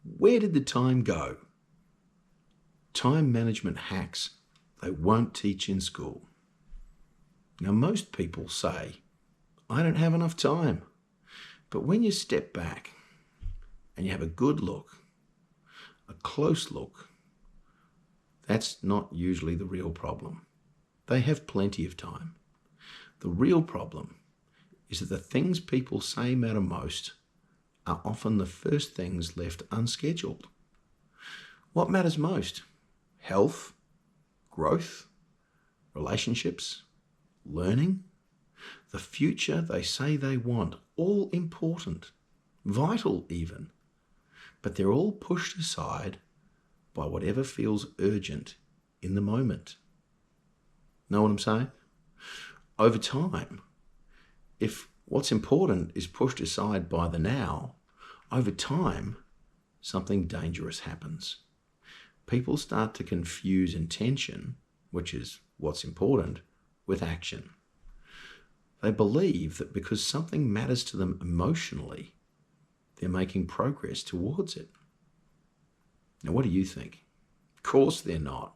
Where did the time go? Time management hacks they won't teach in school. Now, most people say, I don't have enough time. But when you step back and you have a good look, a close look, that's not usually the real problem. They have plenty of time. The real problem is that the things people say matter most are often the first things left unscheduled. What matters most? Health, growth, relationships, learning, the future they say they want, all important, vital even, but they're all pushed aside by whatever feels urgent in the moment. Know what I'm saying? Over time, if what's important is pushed aside by the now, over time, something dangerous happens. People start to confuse intention, which is what's important, with action. They believe that because something matters to them emotionally, they're making progress towards it. Now, what do you think? Of course they're not.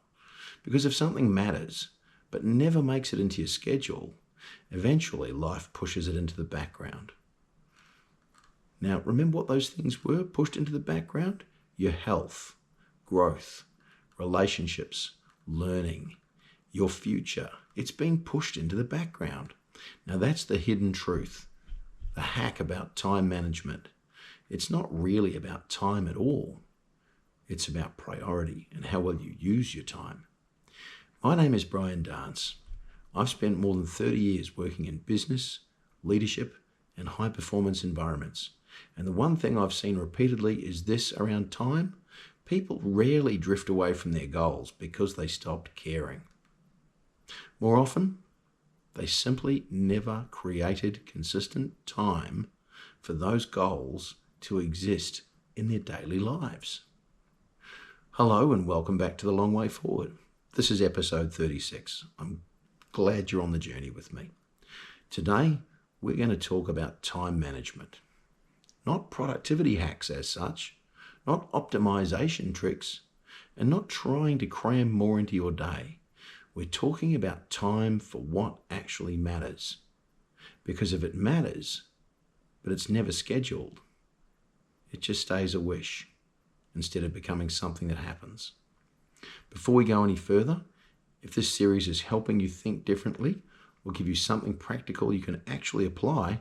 Because if something matters, but never makes it into your schedule, eventually life pushes it into the background. Now, remember what those things were pushed into the background? Your health, growth, relationships, learning, your future. It's being pushed into the background. Now, that's the hidden truth, the hack about time management. It's not really about time at all. It's about priority and how well you use your time. My name is Brian Dance. I've spent more than 30 years working in business, leadership, and high-performance environments. And the one thing I've seen repeatedly is this around time. People rarely drift away from their goals because they stopped caring. More often, they simply never created consistent time for those goals to exist in their daily lives. Hello and welcome back to The Long Way Forward. This is episode 36. I'm glad you're on the journey with me. Today, we're going to talk about time management. Not productivity hacks as such, not optimization tricks, and not trying to cram more into your day. We're talking about time for what actually matters. Because if it matters, but it's never scheduled, it just stays a wish instead of becoming something that happens. Before we go any further, if this series is helping you think differently or give you something practical you can actually apply,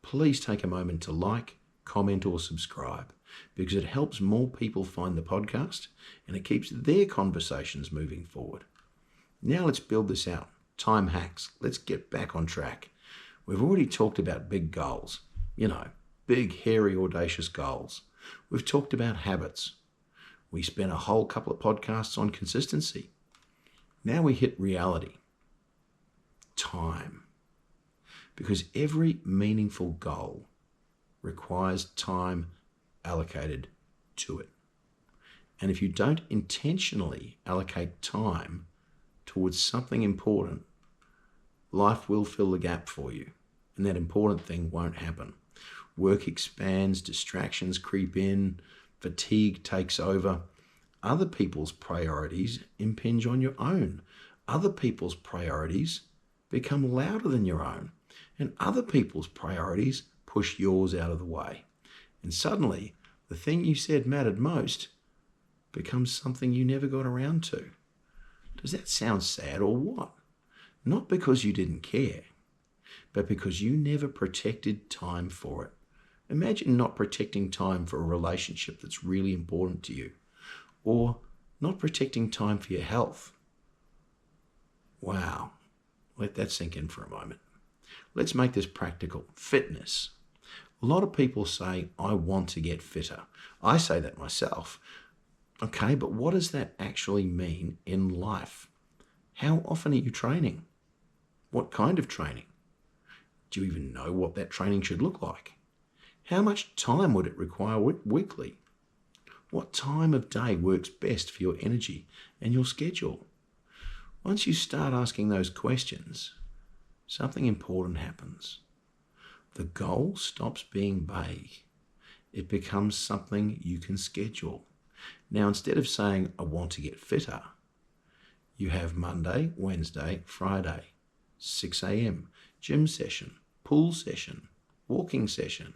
please take a moment to like, comment, or subscribe because it helps more people find the podcast and it keeps their conversations moving forward. Now let's build this out. Time hacks. Let's get back on track. We've already talked about big goals. Big, hairy, audacious goals. We've talked about habits. We spent a whole couple of podcasts on consistency. Now we hit reality. Time. Because every meaningful goal requires time allocated to it. And if you don't intentionally allocate time towards something important, life will fill the gap for you, and that important thing won't happen. Work expands, distractions creep in, fatigue takes over. Other people's priorities impinge on your own. Other people's priorities become louder than your own, and other people's priorities push yours out of the way. And suddenly, the thing you said mattered most becomes something you never got around to. Does that sound sad or what? Not because you didn't care, but because you never protected time for it. Imagine not protecting time for a relationship that's really important to you, or not protecting time for your health. Wow, let that sink in for a moment. Let's make this practical. Fitness. A lot of people say, I want to get fitter. I say that myself. Okay, but what does that actually mean in life? How often are you training? What kind of training? Do you even know what that training should look like? How much time would it require weekly? What time of day works best for your energy and your schedule? Once you start asking those questions, something important happens. The goal stops being vague It becomes something you can schedule. Now, instead of saying, I want to get fitter, you have Monday, Wednesday, Friday, 6 a.m., gym session, pool session, walking session.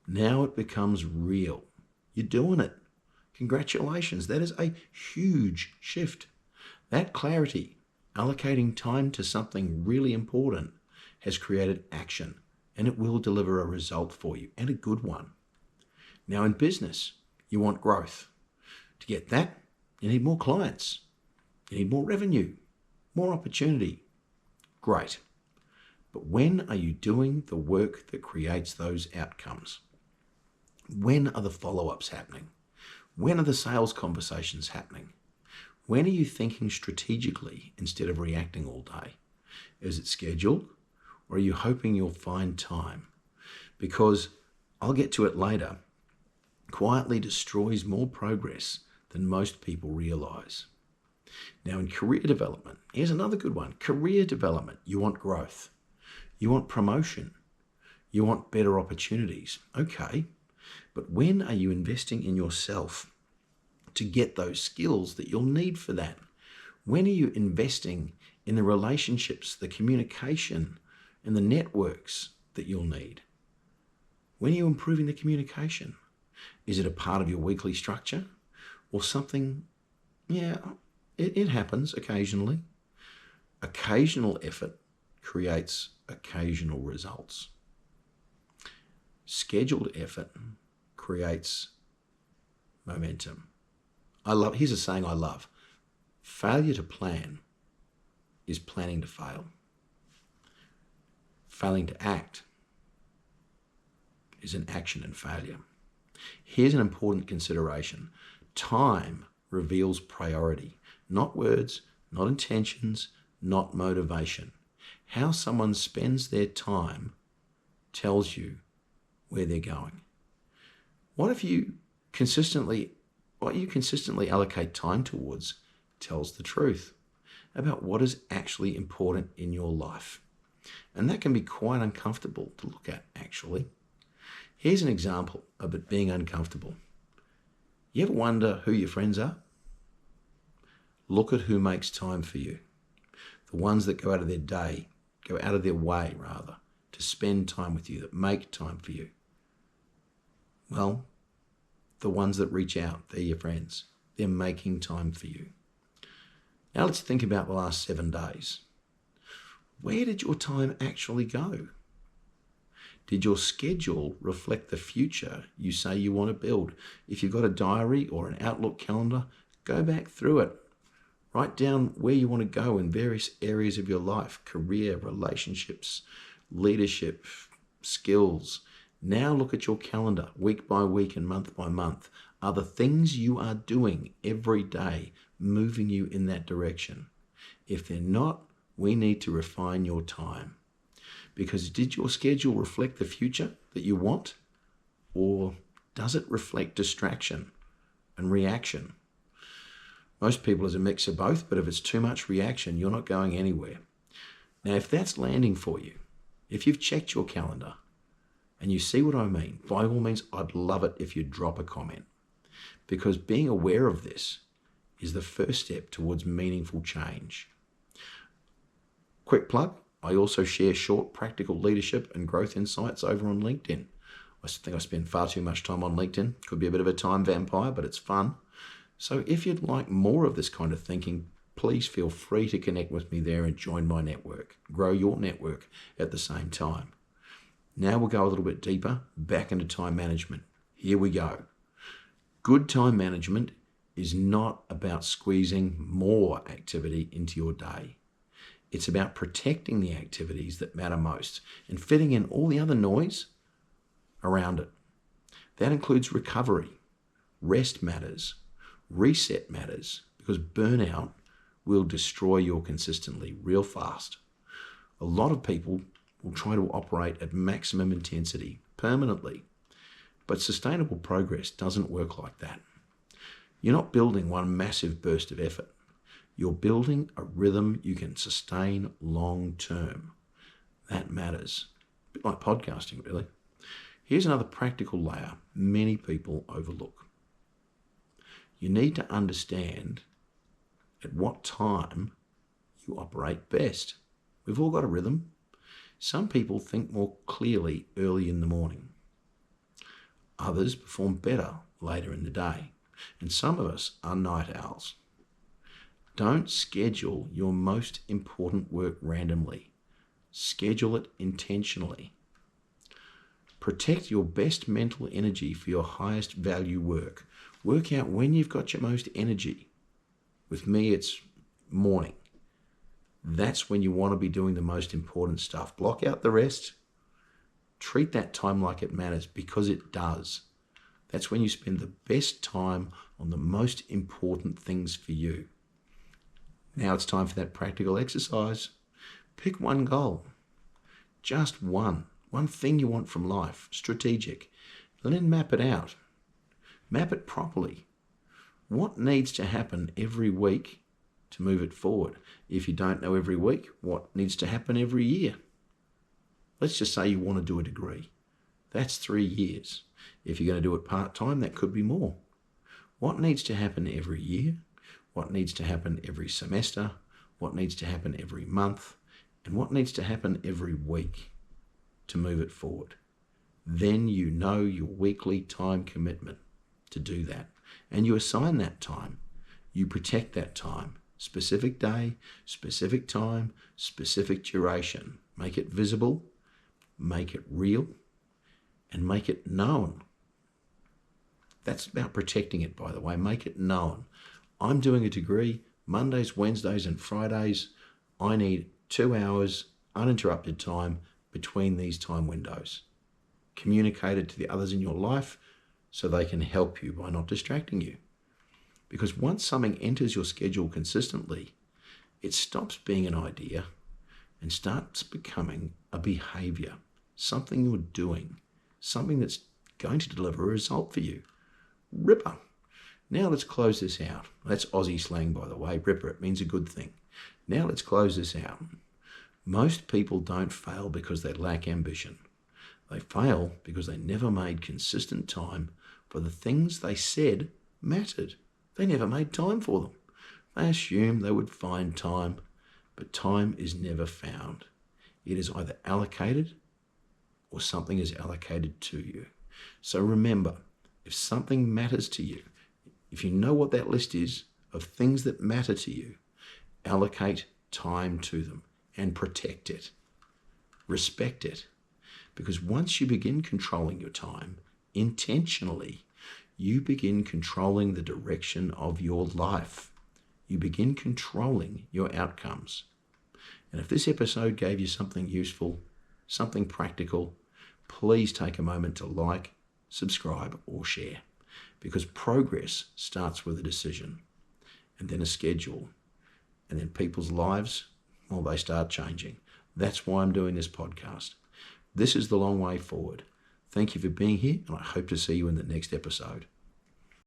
Now it becomes real. You're doing it. Congratulations. That is a huge shift. That clarity, allocating time to something really important, has created action, and it will deliver a result for you, and a good one. Now in business, you want growth. To get that, you need more clients. You need more revenue, more opportunity. Great. But when are you doing the work that creates those outcomes? When are the follow-ups happening? When are the sales conversations happening? When are you thinking strategically instead of reacting all day? Is it scheduled, or are you hoping you'll find time? Because, I'll get to it later, quietly destroys more progress than most people realize. Now in career development, here's another good one. Career development, you want growth. You want promotion. You want better opportunities. Okay, but when are you investing in yourself to get those skills that you'll need for that? When are you investing in the relationships, the communication, and the networks that you'll need? When are you improving the communication? Is it a part of your weekly structure or something? Yeah, it happens occasionally. Occasional effort creates occasional results. Scheduled effort creates momentum. Here's a saying I love. Failure to plan is planning to fail. Failing to act is an action and failure. Here's an important consideration. Time reveals priority, not words, not intentions, not motivation. How someone spends their time tells you where they're going. What you consistently allocate time towards tells the truth about what is actually important in your life. And that can be quite uncomfortable to look at, actually. Here's an example of it being uncomfortable. You ever wonder who your friends are? Look at who makes time for you. The ones that go out of their way, to spend time with you, that make time for you. Well, the ones that reach out, they're your friends. They're making time for you. Now let's think about the last 7 days. Where did your time actually go? Did your schedule reflect the future you say you want to build? If you've got a diary or an Outlook calendar, go back through it. Write down where you want to go in various areas of your life: career, relationships, leadership, skills. Now look at your calendar week by week and month by month. Are the things you are doing every day moving you in that direction? If they're not, we need to refine your time. Because did your schedule reflect the future that you want? Or does it reflect distraction and reaction? Most people is a mix of both, but if it's too much reaction, you're not going anywhere. Now, if that's landing for you, if you've checked your calendar and you see what I mean, by all means, I'd love it if you drop a comment. Because being aware of this is the first step towards meaningful change. Quick plug, I also share short practical leadership and growth insights over on LinkedIn. I think I spend far too much time on LinkedIn. Could be a bit of a time vampire, but it's fun. So if you'd like more of this kind of thinking, please feel free to connect with me there and join my network. Grow your network at the same time. Now we'll go a little bit deeper, back into time management. Here we go. Good time management is not about squeezing more activity into your day. It's about protecting the activities that matter most and fitting in all the other noise around it. That includes recovery. Rest matters. Reset matters, because burnout will destroy you consistently real fast. A lot of people will try to operate at maximum intensity permanently, but sustainable progress doesn't work like that. You're not building one massive burst of effort. You're building a rhythm you can sustain long term. That matters. A bit like podcasting, really. Here's another practical layer many people overlook. You need to understand at what time you operate best. We've all got a rhythm. Some people think more clearly early in the morning. Others perform better later in the day. And some of us are night owls. Don't schedule your most important work randomly. Schedule it intentionally. Protect your best mental energy for your highest value work. Work out when you've got your most energy. With me, it's morning. That's when you want to be doing the most important stuff. Block out the rest. Treat that time like it matters, because it does. That's when you spend the best time on the most important things for you. Now it's time for that practical exercise. Pick one goal. Just one. One thing you want from life. Strategic. And then map it out. Map it properly. What needs to happen every week to move it forward? If you don't know every week, what needs to happen every year? Let's just say you want to do a degree. That's 3 years. If you're going to do it part-time, that could be more. What needs to happen every year? What needs to happen every semester? What needs to happen every month? And what needs to happen every week to move it forward? Then you know your weekly time commitment to do that. And you assign that time. You protect that time. Specific day, specific time, specific duration. Make it visible, make it real, and make it known. That's about protecting it, by the way. Make it known. I'm doing a degree Mondays, Wednesdays, and Fridays. I need 2 hours uninterrupted time between these time windows. Communicate it to the others in your life so they can help you by not distracting you. Because once something enters your schedule consistently, it stops being an idea and starts becoming a behavior, something you're doing, something that's going to deliver a result for you. Ripper. Now let's close this out. That's Aussie slang, by the way. Ripper, it means a good thing. Now let's close this out. Most people don't fail because they lack ambition. They fail because they never made consistent time for the things they said mattered. They never made time for them. They assumed they would find time, but time is never found. It is either allocated or something is allocated to you. So remember, if something matters to you, if you know what that list is of things that matter to you, allocate time to them and protect it. Respect it. Because once you begin controlling your time intentionally, you begin controlling the direction of your life. You begin controlling your outcomes. And if this episode gave you something useful, something practical, please take a moment to like, subscribe, or share. Because progress starts with a decision, and then a schedule, and then people's lives, well, they start changing. That's why I'm doing this podcast. This is the long way forward. Thank you for being here, and I hope to see you in the next episode.